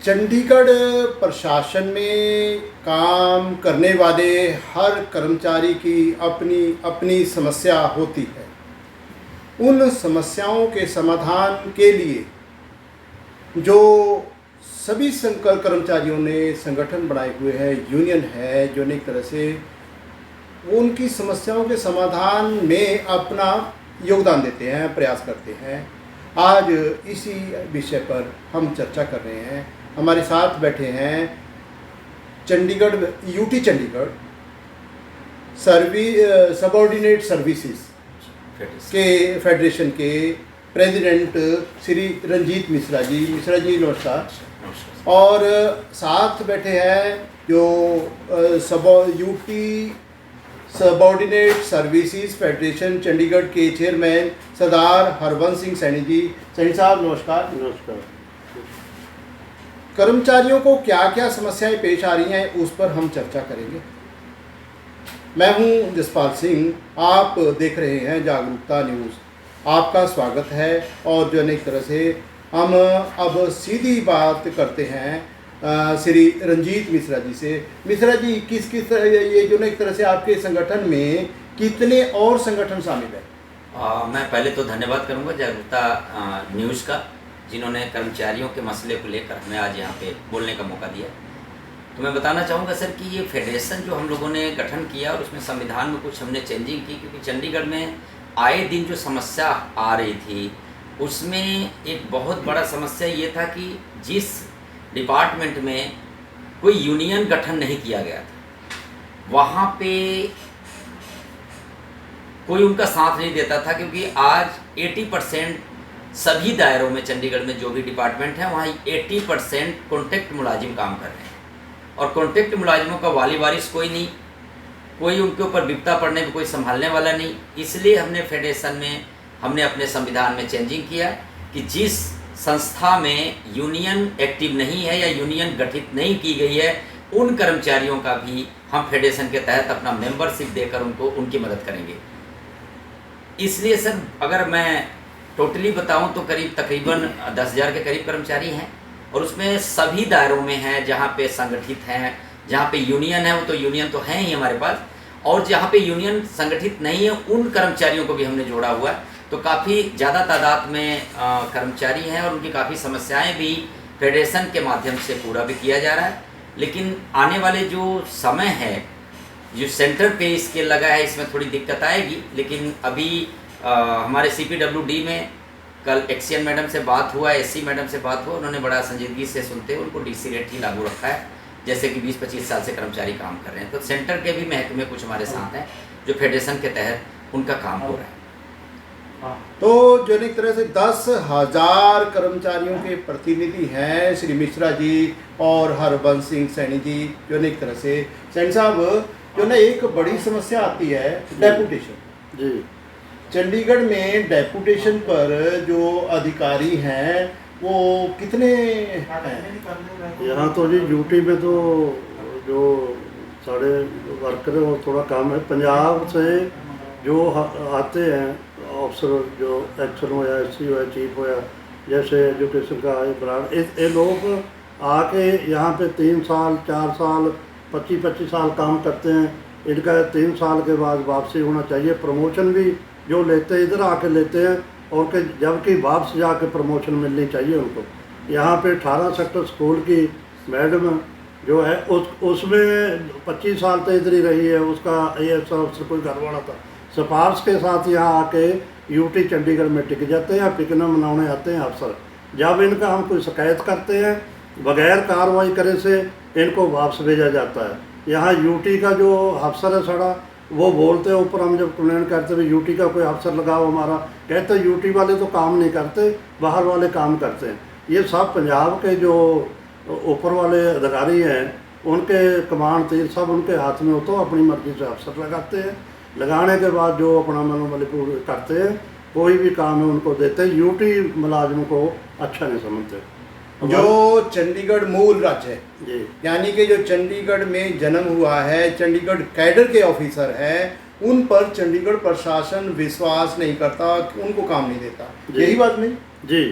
चंडीगढ़ प्रशासन में काम करने वाले हर कर्मचारी की अपनी अपनी समस्या होती है। उन समस्याओं के समाधान के लिए जो सभी कर्मचारियों ने संगठन बनाए हुए हैं, यूनियन है, जो एक तरह से वो उनकी समस्याओं के समाधान में अपना योगदान देते हैं, प्रयास करते हैं। आज इसी विषय पर हम चर्चा कर रहे हैं। हमारे साथ बैठे हैं Chandigarh UT Chandigarh subordinate services के फेडरेशन के प्रेसिडेंट श्री रंजीत मिश्रा जी। मिश्रा जी नमस्कार। और साथ बैठे हैं जो UT subordinate services federation Chandigarh के चेयरमैन सरदार हरबंस सिंह सैनी जी। सैनी साहब नमस्कार। नमस्कार। कर्मचारियों को क्या क्या समस्याएं पेश आ रही हैं उस पर हम चर्चा करेंगे। मैं हूं जसपाल सिंह, आप देख रहे हैं जागरूकता न्यूज़। आपका स्वागत है। और जो एक तरह से हम अब सीधी बात करते हैं श्री रंजीत मिश्रा जी से। मिश्रा जी, किस ये जो एक तरह से आपके संगठन में कितने और संगठन शामिल हैं? मैं पहले तो धन्यवाद करूंगा जागरूकता न्यूज़ का, जिन्होंने कर्मचारियों के मसले को लेकर हमें आज यहाँ पे बोलने का मौका दिया। तो मैं बताना चाहूँगा सर कि ये फेडरेशन जो हम लोगों ने गठन किया और उसमें संविधान में कुछ हमने चेंजिंग की, क्योंकि चंडीगढ़ में आए दिन जो समस्या आ रही थी उसमें एक बहुत बड़ा समस्या ये था कि जिस डिपार्टमेंट में कोई यूनियन गठन नहीं किया गया था वहाँ पे कोई उनका साथ नहीं देता था, क्योंकि आज 80% सभी दायरों में चंडीगढ़ में जो भी डिपार्टमेंट है वहाँ 80% कॉन्ट्रैक्ट मुलाजिम काम कर रहे हैं। और कॉन्ट्रैक्ट मुलाजिमों का वाली वारिस कोई नहीं, कोई उनके ऊपर विपदा पड़ने में कोई संभालने वाला नहीं। इसलिए हमने फेडरेशन में हमने अपने संविधान में चेंजिंग किया कि जिस संस्था में यूनियन एक्टिव नहीं है या यूनियन गठित नहीं की गई है उन कर्मचारियों का भी हम फेडरेशन के तहत अपना मेंबरशिप देकर उनको उनकी मदद करेंगे। इसलिए सर अगर मैं टोटली बताऊं तो तकरीबन 10,000 के करीब कर्मचारी हैं, और उसमें सभी दायरों में हैं। जहां पे संगठित हैं, जहां पे यूनियन है वो तो यूनियन तो हैं ही हमारे पास, और जहां पे यूनियन संगठित नहीं है उन कर्मचारियों को भी हमने जोड़ा हुआ है। तो काफ़ी ज़्यादा तादाद में कर्मचारी हैं और उनकी काफ़ी समस्याएं भी फेडरेशन के माध्यम से पूरा भी किया जा रहा है। लेकिन आने वाले जो समय है, जो सेंटर पे स्केल लगा है, इसमें थोड़ी दिक्कत आएगी। लेकिन अभी हमारे CPWD में कल एक्सीएन मैडम से बात हुआ, SC मैडम से बात हुआ, उन्होंने बड़ा संजीदगी से सुनते हुए उनको DC रेट ही लागू रखा है, जैसे कि 20-25 साल से कर्मचारी काम कर रहे हैं। तो सेंटर के भी महकमे कुछ हमारे साथ हैं जो फेडरेशन के तहत उनका काम हो रहा है। तो जो एक तरह से 10,000 कर्मचारियों के प्रतिनिधि हैं श्री मिश्रा जी और हरबंस सिंह सैनी जी। जो एक तरह से सैनी साहब, जो ना एक बड़ी समस्या आती है डेपुटेशन जी। चंडीगढ़ में डेपुटेशन पर जो अधिकारी हैं वो कितने हैं? यहाँ तो जी ड्यूटी में तो जो सारे वर्कर हैं वो थोड़ा कम है। पंजाब से जो आते हैं अफसर, जो एक्शन हो या SC हो या चीफ हो या जैसे एजुकेशन का ब्रांड, ये लोग आके यहाँ पे 3 साल 4 साल 25-25 साल काम करते हैं। इनका 3 साल के बाद वापसी होना चाहिए। प्रमोशन भी जो लेते हैं इधर आके लेते हैं, और के जबकि वापस जाके प्रमोशन मिलनी चाहिए उनको। यहाँ पे 18 सेक्टर स्कूल की मैडम जो है उसमें 25 साल तो इधर ही रही है, उसका AS अफसर कोई घर वाला था, सिफारिश के साथ यहाँ आके यूटी चंडीगढ़ में टिक जाते हैं। पिकना मनाने आते हैं अफसर। जब इनका हम कोई शिकायत करते हैं बगैर कार्रवाई करे से इनको वापस भेजा जाता है। यहाँ यूटी का जो अफसर है सारा वो बोलते हैं ऊपर, हम जब कंप्लेंट करते हैं यूटी का कोई अफसर लगाओ हमारा, कहते हैं यूटी वाले तो काम नहीं करते, बाहर वाले काम करते हैं। ये सब पंजाब के जो ऊपर वाले अधिकारी हैं उनके कमांड तीर सब उनके हाथ में हो, तो अपनी मर्जी से अफसर लगाते हैं। लगाने के बाद जो अपना मनोबल पूरे करते हैं, कोई भी काम है उनको देते हैं। यूटी मुलाजिमों को अच्छा नहीं समझते। जो चंडीगढ़ मूल राज्य है जी, यानी कि जो चंडीगढ़ में जन्म हुआ है, चंडीगढ़ कैडर के ऑफिसर हैं, उन पर चंडीगढ़ प्रशासन विश्वास नहीं करता, उनको काम नहीं देता। यही बात नहीं जी।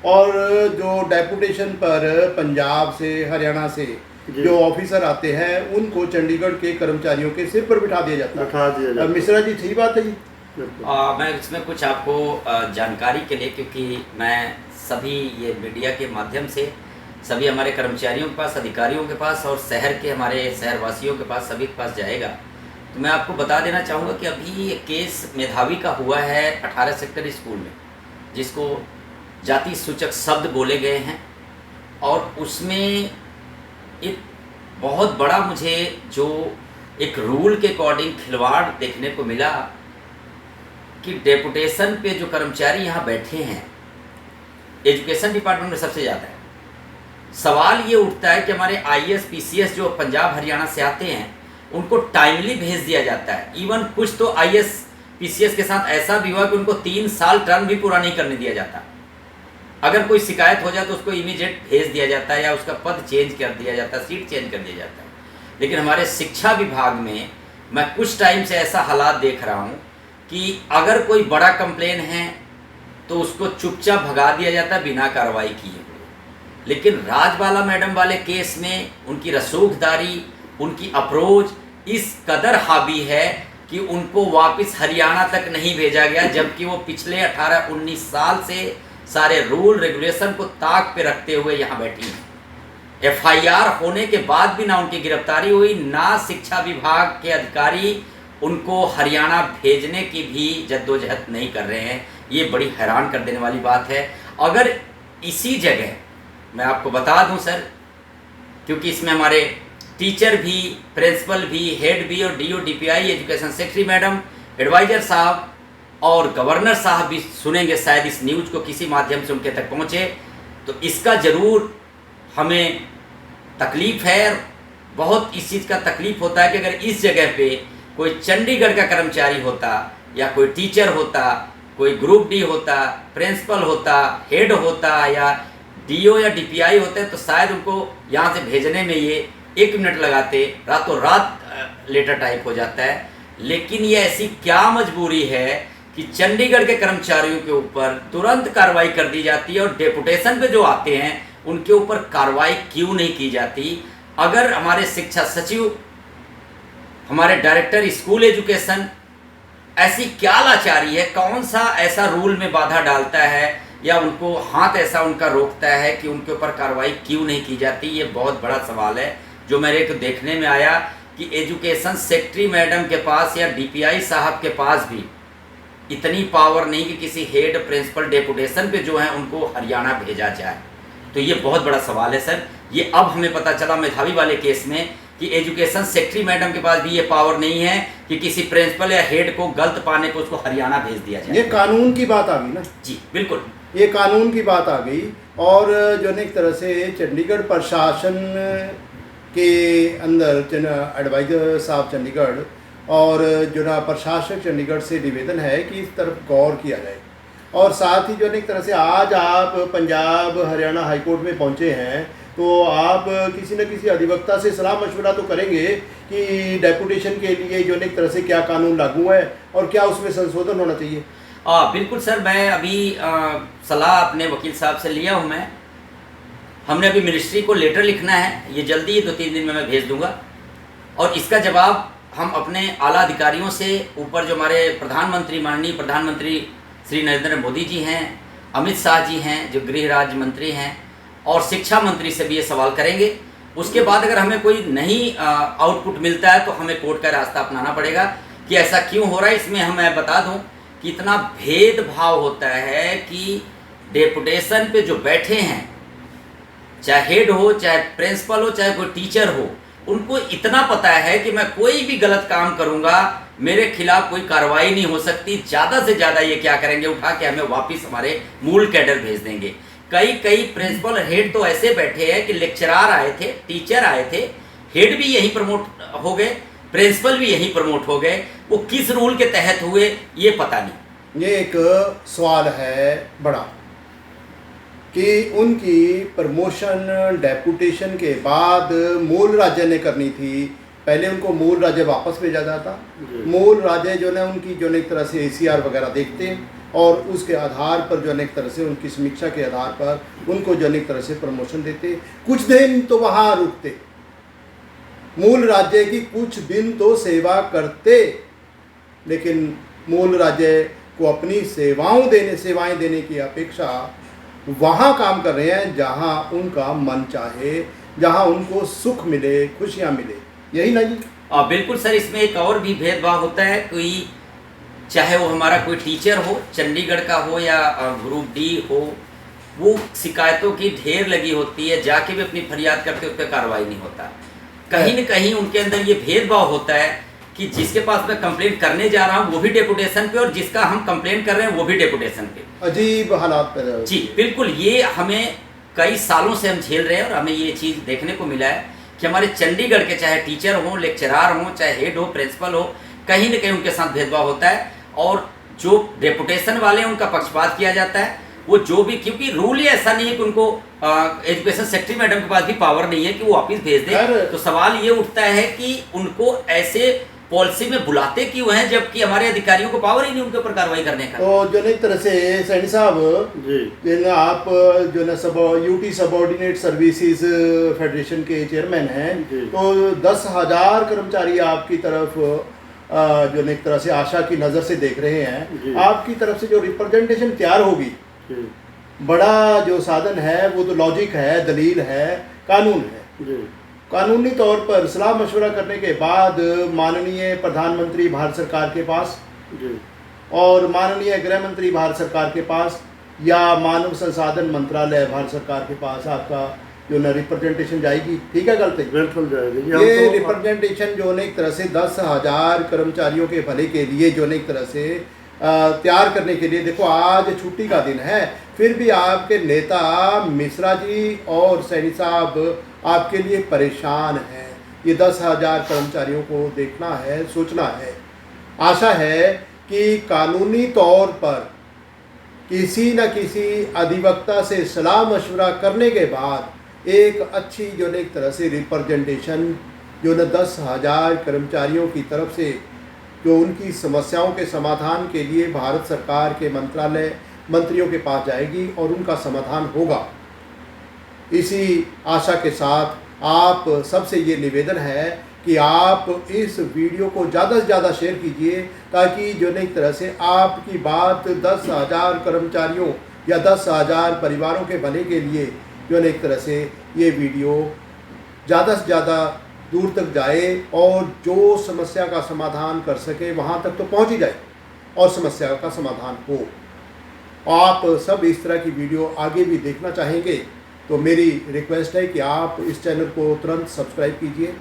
और जो डेपुटेशन पर पंजाब से हरियाणा से जी। जो ऑफिसर आते हैं उनको चंडीगढ़ के कर्मचारियों के सिर पर बिठा दिया जाता बिठा दिया जाता है। है। मिश्रा जी सही बात है जी? बिल्कुल। मैं इसमें कुछ आपको जानकारी के लिए, क्योंकि मैं सभी ये मीडिया के माध्यम से सभी हमारे कर्मचारियों के पास, अधिकारियों के पास और शहर के हमारे शहरवासियों के पास, सभी के पास जाएगा, तो मैं आपको बता देना चाहूँगा कि अभी ये केस मेधावी का हुआ है 18 सेक्टर स्कूल में, जिसको जाति सूचक शब्द बोले गए हैं, और उसमें एक बहुत बड़ा मुझे जो एक रूल के अकॉर्डिंग खिलवाड़ देखने को मिला कि डेपुटेशन पे जो कर्मचारी यहाँ बैठे हैं एजुकेशन डिपार्टमेंट में सबसे ज़्यादा है। सवाल ये उठता है कि हमारे IAS PCS जो पंजाब हरियाणा से आते हैं उनको टाइमली भेज दिया जाता है। इवन कुछ तो IAS PCS के साथ ऐसा भी हुआ कि उनको 3 साल टर्म भी पूरा नहीं करने दिया जाता। अगर कोई शिकायत हो जाए तो उसको इमीडिएट भेज दिया जाता है या उसका पद चेंज कर दिया जाता है, सीट चेंज कर दिया जाता है। लेकिन हमारे शिक्षा विभाग में मैं कुछ टाइम से ऐसा हालात देख रहा हूँ कि अगर कोई बड़ा कंप्लेन है तो उसको चुपचाप भगा दिया जाता है बिना कार्रवाई किए हुए। लेकिन राजबाला मैडम वाले केस में उनकी रसूखदारी, उनकी अप्रोच इस कदर हावी है कि उनको वापस हरियाणा तक नहीं भेजा गया, जबकि वो पिछले 18-19 साल से सारे रूल रेगुलेशन को ताक पे रखते हुए यहाँ बैठी हैं। FIR होने के बाद भी ना उनकी गिरफ्तारी हुई, ना शिक्षा विभाग के अधिकारी उनको हरियाणा भेजने की भी जद्दोजहद नहीं कर रहे हैं। ये बड़ी हैरान कर देने वाली बात है। अगर इसी जगह मैं आपको बता दूं सर, क्योंकि इसमें हमारे टीचर भी, प्रिंसिपल भी, हेड भी और DO DPI education secretary madam, adviser साहब और गवर्नर साहब भी सुनेंगे शायद इस न्यूज़ को, किसी माध्यम से उनके तक पहुँचे, तो इसका ज़रूर हमें तकलीफ़ है। बहुत इस चीज़ का तकलीफ़ होता है कि अगर इस जगह पे कोई चंडीगढ़ का कर्मचारी होता या कोई टीचर होता, कोई ग्रुप D होता, प्रिंसिपल होता, हेड होता या DO या DPI होते तो शायद उनको यहाँ से भेजने में ये 1 मिनट लगाते, रातों रात लेटर टाइप हो जाता है। लेकिन ये ऐसी क्या मजबूरी है कि चंडीगढ़ के कर्मचारियों के ऊपर तुरंत कार्रवाई कर दी जाती है और डेपुटेशन पे जो आते हैं उनके ऊपर कार्रवाई क्यों नहीं की जाती? अगर हमारे शिक्षा सचिव, हमारे डायरेक्टर स्कूल एजुकेशन ऐसी क्या लाचारी है, कौन सा ऐसा रूल में बाधा डालता है या उनको हाथ ऐसा उनका रोकता है कि उनके ऊपर कार्रवाई क्यों नहीं की जाती? ये बहुत बड़ा सवाल है जो मेरे को देखने में आया कि एजुकेशन सेक्रेटरी मैडम के पास या DPI साहब के पास भी इतनी पावर नहीं कि किसी हेड, प्रिंसिपल, डेपुटेशन पे जो है उनको हरियाणा भेजा जाए। तो ये बहुत बड़ा सवाल है सर। ये अब हमें पता चला मेधावी वाले केस में कि एजुकेशन सेक्रेटरी मैडम के पास भी ये पावर नहीं है कि किसी प्रिंसिपल या हेड को गलत पाने को उसको हरियाणा भेज दिया जाए। ये कानून की बात आ गई ना जी बिल्कुल, ये कानून की बात आ गई। और जो है एक तरह से चंडीगढ़ प्रशासन के अंदर एडवाइजर साहब चंडीगढ़ और जो ना प्रशासक चंडीगढ़ से निवेदन है कि इस तरफ गौर किया जाए। और साथ ही जो है एक तरह से आज आप पंजाब हरियाणा हाई कोर्ट में पहुंचे हैं तो आप किसी न किसी अधिवक्ता से सलाह मशवरा तो करेंगे कि डेपुटेशन के लिए जो है एक तरह से क्या कानून लागू है और क्या उसमें संशोधन होना चाहिए। बिल्कुल सर, मैं अभी सलाह अपने वकील साहब से लिया हूँ। हमने अभी मिनिस्ट्री को लेटर लिखना है, ये जल्दी 2-3 दिन में मैं भेज दूंगा और इसका जवाब हम अपने आला अधिकारियों से, ऊपर जो हमारे प्रधानमंत्री, माननीय प्रधानमंत्री श्री नरेंद्र मोदी जी हैं, अमित शाह जी हैं जो गृह राज्य मंत्री हैं, और शिक्षा मंत्री से भी ये सवाल करेंगे। उसके बाद अगर हमें कोई नहीं आउटपुट मिलता है तो हमें कोर्ट का रास्ता अपनाना पड़ेगा कि ऐसा क्यों हो रहा है। इसमें हम मैं बता दूं कि इतना भेदभाव होता है कि डेपुटेशन पे जो बैठे हैं, चाहे हेड हो, चाहे प्रिंसिपल हो, चाहे कोई टीचर हो, उनको इतना पता है कि मैं कोई भी गलत काम करूंगा मेरे खिलाफ कोई कार्रवाई नहीं हो सकती। ज़्यादा से ज़्यादा ये क्या करेंगे, उठा के हमें वापस हमारे मूल कैडर भेज देंगे। कई प्रिंसिपल हेड तो ऐसे बैठे हैं कि लेक्चरार आए थे, टीचर आए थे, हेड भी यही प्रमोट हो गए, प्रिंसिपल भी यही प्रमोट हो गए। वो किस रूल के तहत हुए ये पता नहीं। ये एक सवाल है बड़ा कि उनकी प्रमोशन डेपुटेशन के बाद मूल राज्य ने करनी थी। पहले उनको मूल राज्य वापस भेजा जाता। मूल राज्य जो है उनकी जो एक तरह से ACR वगैरह देखते और उसके आधार पर जो अनेक तरह से उनकी समीक्षा के आधार पर उनको जो अनेक तरह से प्रमोशन देते, कुछ दिन तो वहाँ रुकते, मूल राज्य की कुछ दिन तो सेवा करते, लेकिन मूल राज्य को अपनी सेवाएं देने की अपेक्षा वहाँ काम कर रहे हैं जहाँ उनका मन चाहे, जहाँ उनको सुख मिले, खुशियाँ मिले। यही ना जी? बिल्कुल सर, इसमें एक और भी भेदभाव होता है। कोई चाहे वो हमारा कोई टीचर हो, चंडीगढ़ का हो या ग्रुप डी हो, वो शिकायतों की ढेर लगी होती है, जाके भी अपनी फरियाद करते उस पर कार्रवाई नहीं होता। कहीं न कहीं उनके अंदर ये भेदभाव होता है कि जिसके पास मैं कंप्लेंट करने जा रहा हूँ वो भी डेपुटेशन पे, और जिसका हम कंप्लेंट कर रहे हैं वो भी डेपुटेशन पे। अजीब हालात पैदा होते हैं। जी बिल्कुल, ये हमें कई सालों से हम झेल रहे हैं और हमें ये चीज़ देखने को मिला है कि हमारे चंडीगढ़ के चाहे टीचर हों, लेक्चरार हों, चाहे हेड हो, प्रिंसिपल हो, कहीं न कहीं उनके साथ भेदभाव होता है। और जो डेपुटेशन वाले हैं उनका पक्षपात किया जाता है। वो जो भी, क्योंकि रूल ही ऐसा नहीं है कि उनको एजुकेशन सेक्रेटरी मैडम के पास भी पावर नहीं है कि वो ऑफिस भेज दे। तो सवाल ये उठता है कि उनको ऐसे पॉलिसी में बुलाते क्यों हैं, जबकि हमारे अधिकारियों को पावर ही नहीं उनके ऊपर कार्रवाई करने का। तो जो एक तरह से सैनी साहब जी, आप जो ना सब यूटी सबऑर्डिनेट सर्विसेज फेडरेशन के चेयरमैन हैं, तो 10,000 कर्मचारी आपकी तरफ जो एक तरह से आशा की नज़र से देख रहे हैं। आपकी तरफ से जो रिप्रेजेंटेशन तैयार होगी, बड़ा जो साधन है वो तो लॉजिक है, दलील है, कानून है। कानूनी तौर पर सलाह मशवरा करने के बाद माननीय प्रधानमंत्री भारत सरकार के पास और माननीय गृह मंत्री भारत सरकार के पास या मानव संसाधन मंत्रालय भारत सरकार के पास आपका जो ना रिप्रेजेंटेशन जाएगी। ठीक है, गलत है? बिल्कुल जाएगी। ये रिप्रेजेंटेशन जो एक तरह से 10,000 कर्मचारियों के भले के लिए जो एक तरह से तैयार करने के लिए, देखो आज छुट्टी का दिन है, फिर भी आपके नेता मिश्रा जी और सैनी साहब आपके लिए परेशान हैं। ये 10,000 कर्मचारियों को देखना है, सोचना है। आशा है कि कानूनी तौर पर किसी न किसी अधिवक्ता से सलाह मशवरा करने के बाद एक अच्छी जो एक तरह से रिप्रेजेंटेशन जो न 10,000 कर्मचारियों की तरफ से जो उनकी समस्याओं के समाधान के लिए भारत सरकार के मंत्रालय मंत्रियों के पास जाएगी और उनका समाधान होगा। इसी आशा के साथ आप सबसे ये निवेदन है कि आप इस वीडियो को ज़्यादा से ज़्यादा शेयर कीजिए, ताकि जो एक तरह से आपकी बात 10,000 कर्मचारियों या 10,000 परिवारों के भले के लिए जो एक तरह से ये वीडियो ज़्यादा से ज़्यादा दूर तक जाए और जो समस्या का समाधान कर सके वहाँ तक तो पहुँच ही जाए और समस्या का समाधान हो। आप सब इस तरह की वीडियो आगे भी देखना चाहेंगे तो मेरी रिक्वेस्ट है कि आप इस चैनल को तुरंत सब्सक्राइब कीजिए,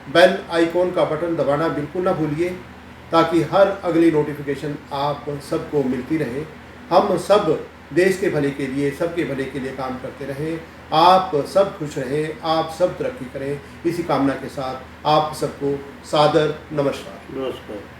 बेल आइकॉन का बटन दबाना बिल्कुल ना भूलिए, ताकि हर अगली नोटिफिकेशन आप सबको मिलती रहे। हम सब देश के भले के लिए, सबके भले के लिए काम करते रहें। आप सब खुश रहें, आप सब तरक्की करें। इसी कामना के साथ आप सबको सादर नमस्कार। नमस्कार।